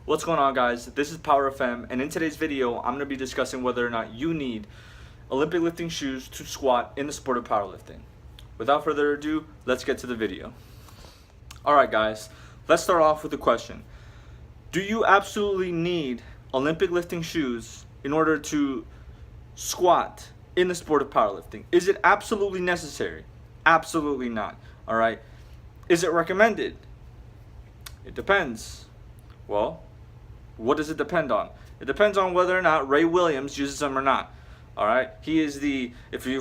What's going on, guys? This is Power FM, and in today's video I'm going to be discussing whether or not you need Olympic lifting shoes to squat in the sport of powerlifting. Without further ado, let's get to the video. Alright guys, let's start off with a question. Do you absolutely need Olympic lifting shoes in order to squat in the sport of powerlifting? Is it absolutely necessary? Absolutely not. Alright. Is it recommended? It depends. Well, what does it depend on? It depends on whether or not Ray Williams uses them or not. Alright? He is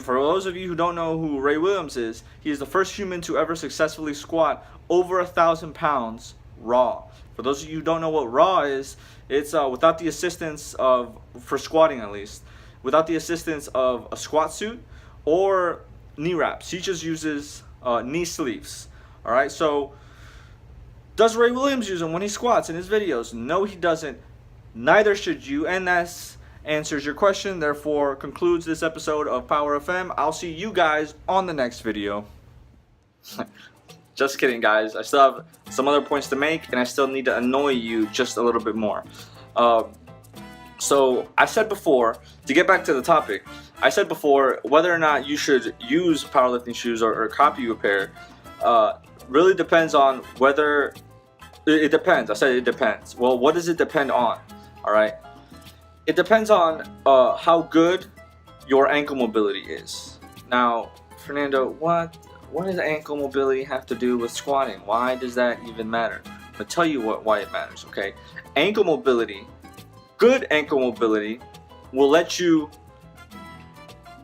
for those of you who don't know who Ray Williams is, he is the first human to ever successfully squat over 1,000 pounds raw. For those of you who don't know what raw is, it's without the assistance of, for squatting at least, without the assistance of a squat suit or knee wraps. He just uses knee sleeves. Alright, so does Ray Williams use them when he squats in his videos? No, he doesn't. Neither should you, and that answers your question. Therefore, concludes this episode of Power FM. I'll see you guys on the next video. Just kidding, guys. I still have some other points to make, and I still need to annoy you just a little bit more. So I said before, to get back to the topic, I said before whether or not you should use powerlifting shoes or copy a pair really depends on whether it depends. I said it depends. Well, what does it depend on? All right, it depends on how good your ankle mobility is. Now, Fernando, what does ankle mobility have to do with squatting? Why does that even matter? I'll tell you why it matters. Okay, ankle mobility, good ankle mobility, will let you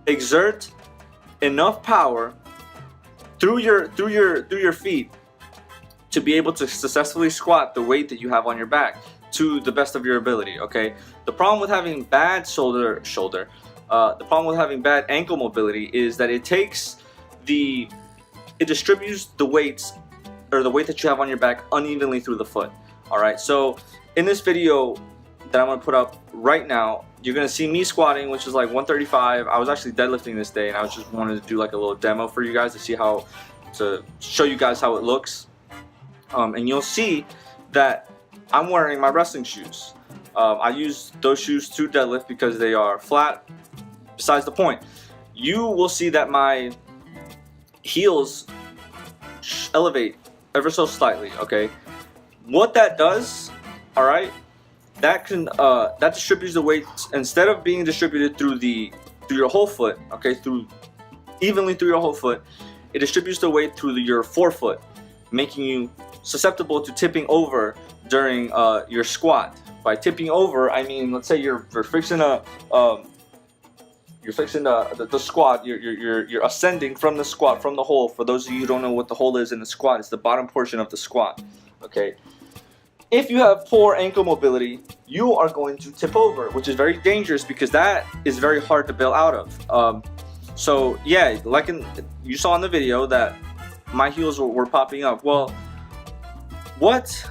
exert enough power through your feet to be able to successfully squat the weight that you have on your back to the best of your ability. Okay, the problem with having bad the problem with having bad ankle mobility is that it distributes the weights, or the weight that you have on your back, unevenly through the foot. All right, so in this video that I'm going to put up right now, you're going to see me squatting, which is like 135. I was actually deadlifting this day, and I was just wanted to do like a little demo for you guys to show you guys how it looks. And you'll see that I'm wearing my wrestling shoes. I use those shoes to deadlift because they are flat. Besides the point, you will see that my heels elevate ever so slightly. Okay, what that does, all right, that distributes the weight, instead of being distributed through your whole foot, okay, evenly through your whole foot, it distributes the weight through your forefoot, making you susceptible to tipping over during your squat. By tipping over, I mean, let's say you're fixing the squat. You're ascending from the squat, from the hole. For those of you who don't know what the hole is in the squat, it's the bottom portion of the squat. Okay. If you have poor ankle mobility, you are going to tip over, which is very dangerous because that is very hard to bail out of. So yeah, like you saw in the video that my heels were popping up. Well, what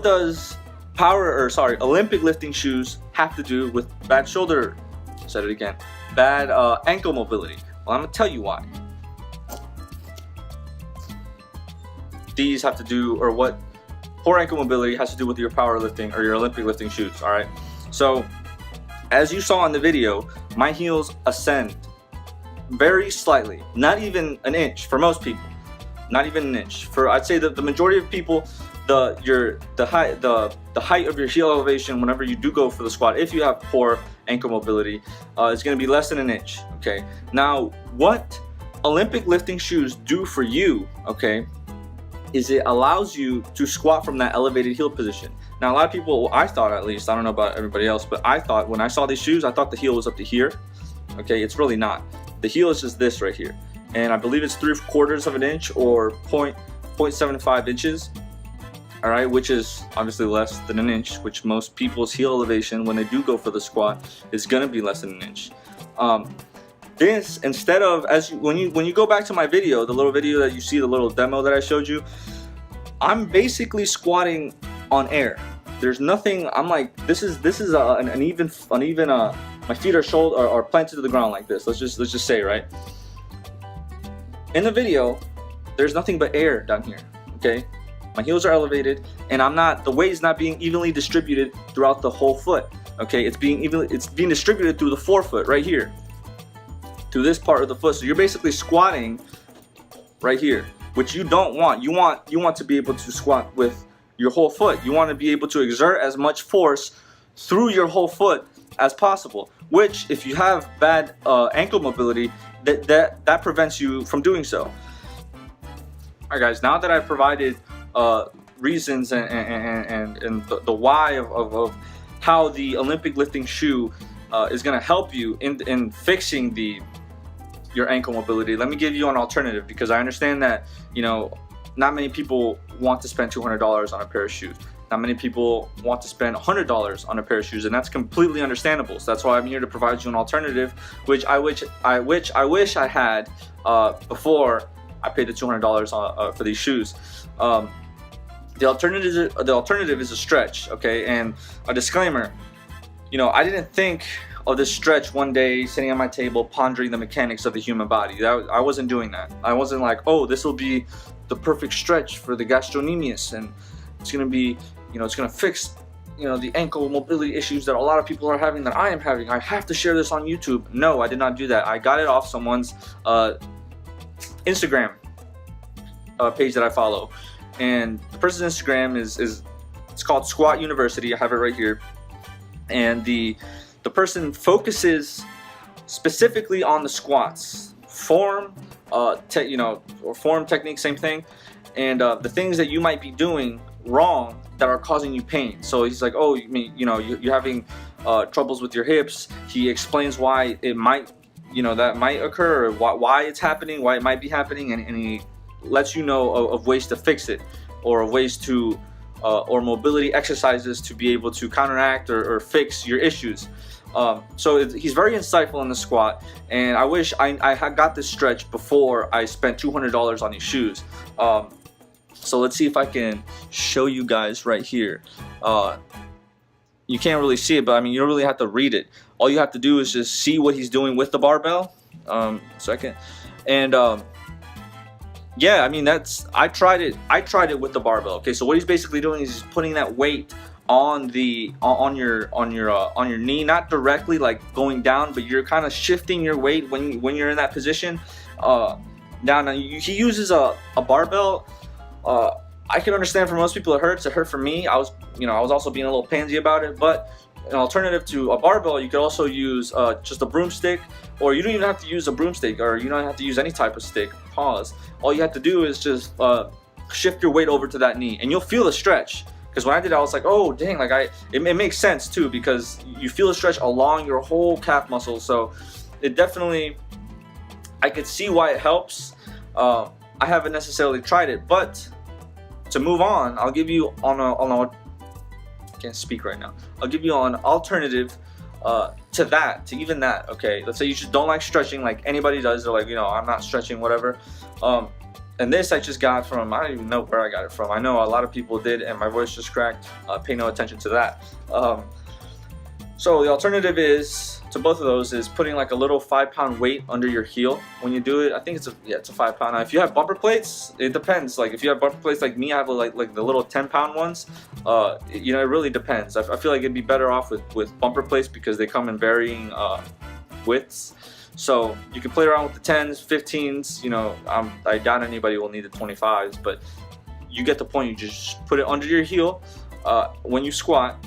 does Olympic lifting shoes have to do with bad ankle mobility? Well, I'm gonna tell you why. These have to do, or what poor ankle mobility has to do with your powerlifting or your Olympic lifting shoes. All right, so as you saw in the video, my heels ascend very slightly, not even an inch for most people, not even an inch. For I'd say that the majority of people, the height of your heel elevation whenever you do go for the squat, if you have poor ankle mobility, is going to be less than an inch. Okay, now what Olympic lifting shoes do for you, okay, is it allows you to squat from that elevated heel position. Now a lot of people, I thought, at least, I don't know about everybody else, but I thought when I saw these shoes, I thought the heel was up to here. Okay, it's really not. The heel is just this right here, and I believe it's 3/4 of an inch or 0.75 inches. All right, which is obviously less than an inch, which most people's heel elevation when they do go for the squat is going to be less than an inch. This, instead of, when you go back to my video, the little video that you see, the little demo that I showed you, I'm basically squatting on air. There's nothing. I'm like, this is an even. My feet are planted to the ground like this. Let's just say, right? In the video, there's nothing but air down here. Okay, My heels are elevated, and the weight is not being evenly distributed throughout the whole foot. Okay, it's being distributed through the forefoot right here, to this part of the foot. So you're basically squatting right here, which you don't want. You want to be able to squat with your whole foot. You want to be able to exert as much force through your whole foot as possible, which if you have bad ankle mobility, that prevents you from doing so. All right, guys, now that I've provided reasons and the why of how the Olympic lifting shoe is going to help you in fixing your ankle mobility, let me give you an alternative, because I understand that, you know, not many people want to spend $200 on a pair of shoes. Not many people want to spend $100 on a pair of shoes, and that's completely understandable. So that's why I'm here to provide you an alternative, which I wish I had before I paid the $200 for these shoes. The alternative is a stretch, okay? And a disclaimer, you know, I didn't think of this stretch one day sitting at my table pondering the mechanics of the human body. I wasn't doing that. I wasn't like, oh, this will be the perfect stretch for the gastrocnemius, and it's gonna be, you know, it's gonna fix, you know, the ankle mobility issues that a lot of people are having, that I am having. I have to share this on YouTube. No, I did not do that. I got it off someone's Instagram page that I follow, and the person's Instagram it's called Sqaut University. I have it right here, and the person focuses specifically on the squats, form, you know, or form, technique, same thing, and the things that you might be doing wrong that are causing you pain. So he's like, oh, you know, you're having troubles with your hips. He explains why it might, you know, that might occur, or why it's happening, why it might be happening, and he lets you know of ways to fix it, or of ways to or mobility exercises to be able to counteract or fix your issues. So he's very insightful in the squat, and I wish I had got this stretch before I spent $200 on these shoes. So let's see if I can show you guys right here. You can't really see it, but I mean, you don't really have to read it. All you have to do is just see what he's doing with the barbell. Second, and yeah, I mean, I tried it with the barbell. Okay, so what he's basically doing is he's putting that weight on your knee, not directly like going down, but you're kind of shifting your weight when you're in that position down. He uses a barbell. I can understand for most people it hurts. It hurt for me. I was also being a little pansy about it, but an alternative to a barbell, you could also use just a broomstick, or you don't even have to use a broomstick, or you don't have to use any type of stick. Pause. All you have to do is just shift your weight over to that knee, and you'll feel the stretch. Because when I did it, I was like, oh dang, like it makes sense too, because you feel the stretch along your whole calf muscle. So it definitely, I could see why it helps. I haven't necessarily tried it, but to move on, I'll give you I can't speak right now. I'll give you an alternative to even that. Okay, let's say you just don't like stretching like anybody does. They're like, you know, I'm not stretching, whatever. And this I just got from, I don't even know where I got it from. I know a lot of people did, and my voice just cracked. Pay no attention to that. So the alternative to both of those is putting like a little 5-pound weight under your heel when you do it. I think it's a 5-pound. Now, if you have bumper plates, it depends. Like if you have bumper plates like me, I have like the little 10-pound ones. You know, it really depends. I feel like it'd be better off with bumper plates because they come in varying widths. So you can play around with the 10s, 15s. You know, I doubt anybody will need the 25s, but you get the point. You just put it under your heel when you squat,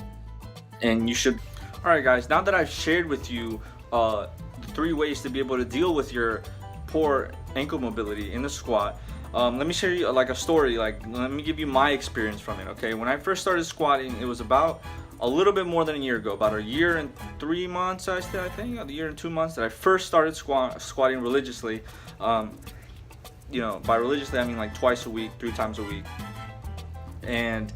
and you should. Alright guys, now that I've shared with you the 3 ways to be able to deal with your poor ankle mobility in the squat, let me share you like a story. Let me give you my experience from it. Okay, when I first started squatting, it was about a little bit more than a year ago, about a year and 3 months, I think, a year and 2 months that I first started squatting religiously. You know, by religiously I mean like twice a week, 3 times a week. And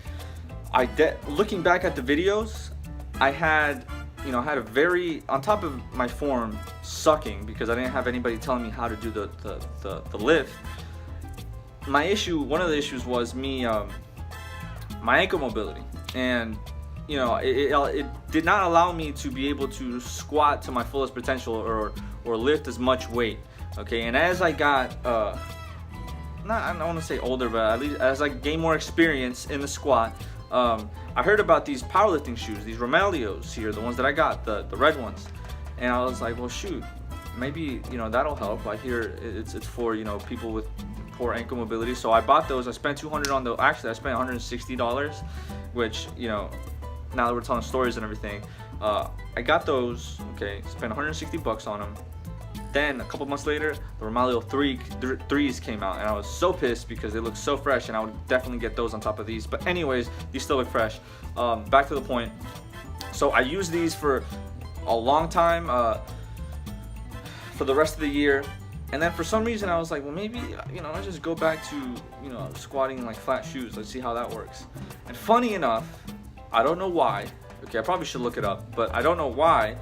looking back at the videos, I had a very, on top of my form sucking because I didn't have anybody telling me how to do the lift. One of the issues was my ankle mobility, and you know, it did not allow me to be able to squat to my fullest potential or lift as much weight. Okay, and as I got I don't want to say older, but at least as I gain more experience in the squat, I heard about these powerlifting shoes, these Romaleos here, the ones that I got, the red ones, and I was like, well, shoot, maybe, you know, that'll help. I hear it's for, you know, people with poor ankle mobility. So I bought those. I spent $200 on those. Actually, I spent $160, which, you know, now that we're telling stories and everything, I got those. Okay, spent $160 on them. Then a couple months later, the Romaleo 3s came out, and I was so pissed because they looked so fresh, and I would definitely get those on top of these. But anyways, these still look fresh. Back to the point. So I used these for a long time, for the rest of the year, and then for some reason I was like, well, maybe, you know, I'll just go back to, you know, squatting in like flat shoes. Let's see how that works. And funny enough, I don't know why. Okay, I probably should look it up, but I don't know why.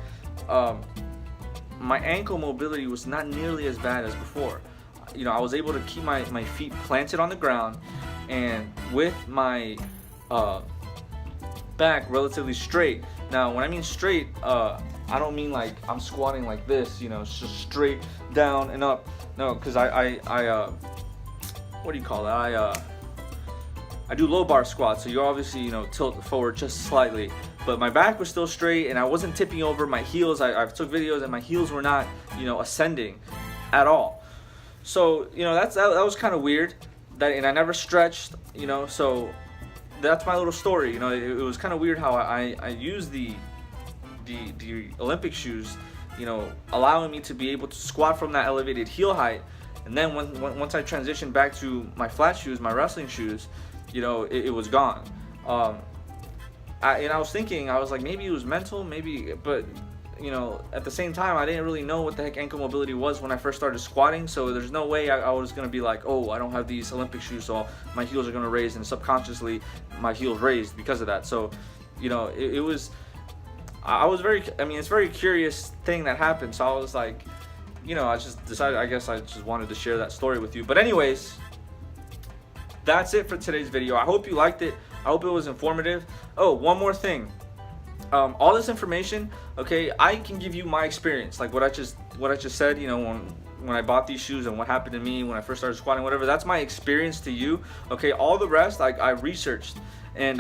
My ankle mobility was not nearly as bad as before. You know, I was able to keep my feet planted on the ground, and with my back relatively straight. Now, when I mean straight, I don't mean like I'm squatting like this, you know, it's just straight down and up. No, because I what do you call it? I do low bar squats, so you obviously, you know, tilt forward just slightly. But my back was still straight, and I wasn't tipping over. My heels, I took videos, and my heels were not, you know, ascending at all. So, you know, that was kind of weird. And I never stretched, you know. So that's my little story. You know, it was kind of weird how I used the Olympic shoes, you know, allowing me to be able to squat from that elevated heel height. And then once I transitioned back to my flat shoes, my wrestling shoes, you know, it was gone. And I was thinking, I was like, maybe it was mental, maybe, but, you know, at the same time, I didn't really know what the heck ankle mobility was when I first started squatting. So there's no way I was going to be like, oh, I don't have these Olympic shoes, so my heels are going to raise, and subconsciously my heels raised because of that. So, you know, it was, it's a very curious thing that happened. So I was like, you know, I just decided, I guess I just wanted to share that story with you. But anyways, that's it for today's video. I hope you liked it. I hope it was informative. Oh, one more thing. All this information, okay, I can give you my experience, like what I just said, you know, when I bought these shoes and what happened to me when I first started squatting, whatever. That's my experience to you, okay? All the rest, I researched, and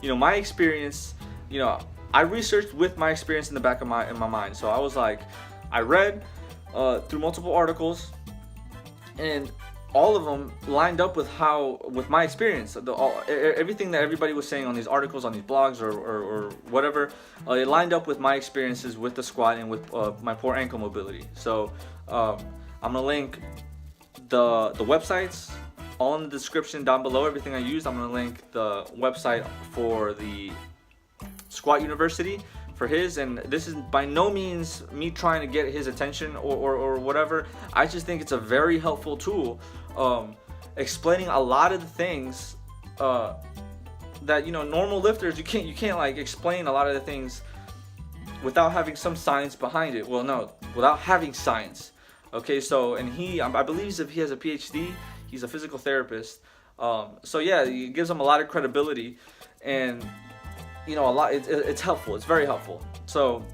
you know, my experience, you know, I researched with my experience in the back of my mind. So I was like, I read through multiple articles, and all of them lined up with my experience. Everything that everybody was saying on these articles, on these blogs, or whatever, it lined up with my experiences with the squat and with my poor ankle mobility. So I'm gonna link the websites all in the description down below. Everything I used, I'm gonna link the website for the Sqaut University for his, and this is by no means me trying to get his attention or whatever. I just think it's a very helpful tool, explaining a lot of the things that, you know, normal lifters, you can't like explain a lot of the things without having some science behind it. Well, no, without having science. Okay, so, and I believe if he has a PhD, he's a physical therapist. So yeah, it gives him a lot of credibility, and, you know, it's helpful. It's very helpful. So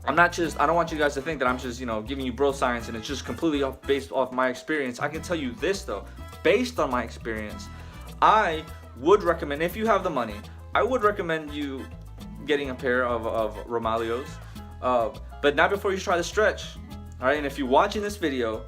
I don't want you guys to think that I'm just, you know, giving you bro science and it's just completely based off my experience. I can tell you this though, based on my experience, I would recommend, if you have the money, I would recommend you getting a pair of Romaleos, but not before you try the stretch. All right, and if you're watching this video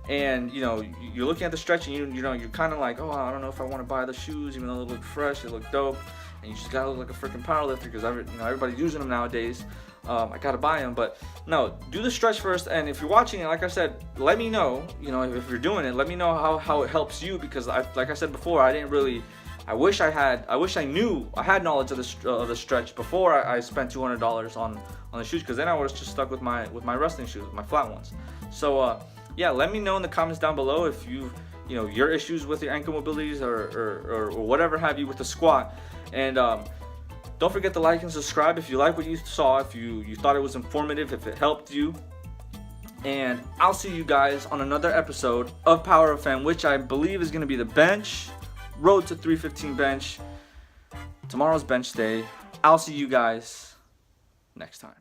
and, you know, you're looking at the stretch and you know, you're kind of like, oh, I don't know if I want to buy the shoes, even though they look fresh, they look dope, and you just gotta look like a freaking powerlifter because everybody's using them nowadays. I gotta buy them, but no, do the stretch first. And if you're watching it, like I said, let me know. You know, if you're doing it, let me know how it helps you, because like I said before, I wish I knew I had knowledge of the stretch before I spent $200 on the shoes, because then I was just stuck with my wrestling shoes, my flat ones. So yeah, let me know in the comments down below if you know your issues with your ankle mobilities or whatever have you with the squat. And don't forget to like and subscribe if you like what you saw, if you thought it was informative, if it helped you. And I'll see you guys on another episode of Power FM, which I believe is going to be the bench, road to 315 bench. Tomorrow's bench day. I'll see you guys next time.